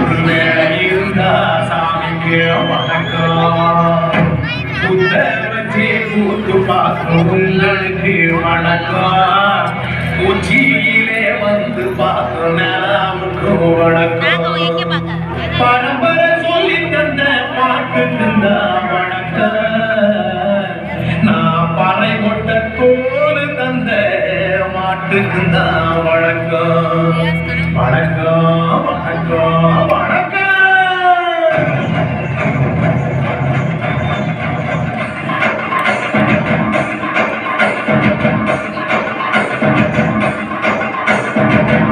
இருந்தா சாமிக்கு வணக்கம் புத்த வச்சு கூத்து பார்க்கும் உங்களுக்கு வணக்கம் உச்சியிலே வந்து பார்க்கும் நிலாவுக்கு வணக்கம் பரம்பரை சொல்லி தந்த பாட்டுக்கு வணக்கம் நான் பறை கொட்ட தோல் தந்த மாட்டுக்கு தான் வணக்கம் வணக்கம் வணக்கம் வணக்கம்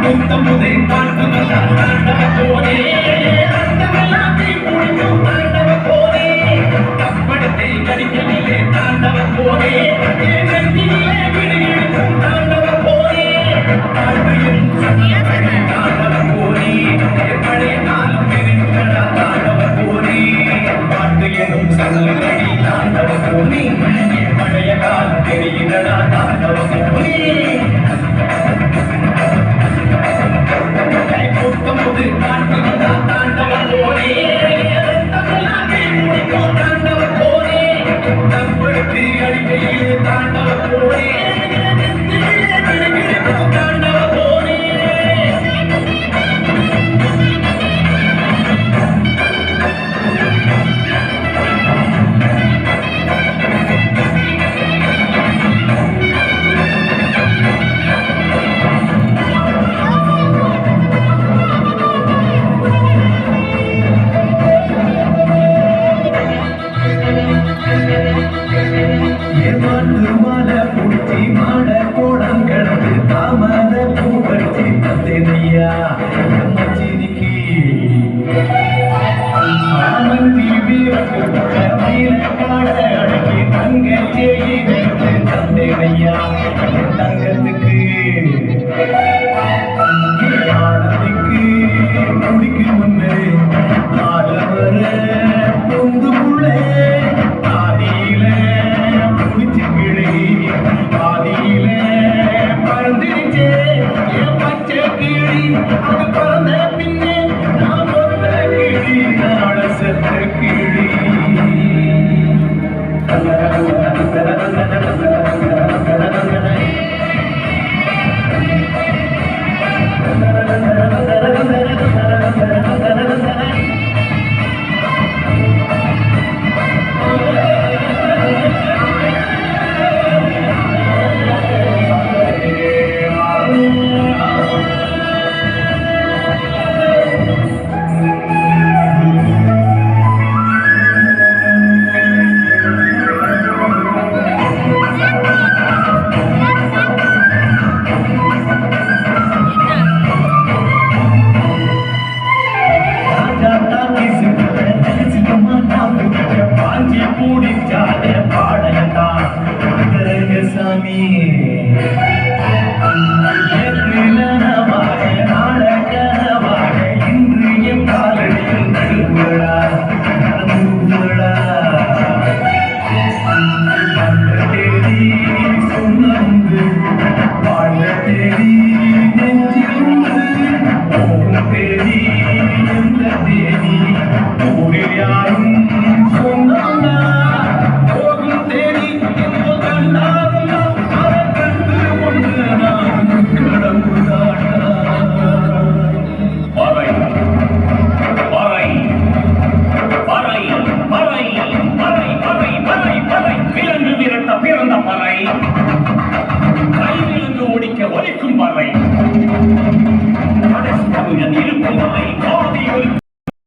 முத்தமுதை தாண்டு தாண்டவ போனே அந்தமெல்லாம் குளிக்கும் தாண்டவ போனே தப்படத்தை கடிக்கலிலே தாண்டவ போனே நெஞ்சிலே விடுவிக்கும் தாண்டவ போனே தாழ்வையும் தாண்டவ போனே பழைய காலம் தெரிந்தடா தாண்டவ போனே பாட்டு எனும் சல்லடி தாண்டவ போனே பழைய காலம் தெரிந்தடா தாண்டவ போனே தந்தையா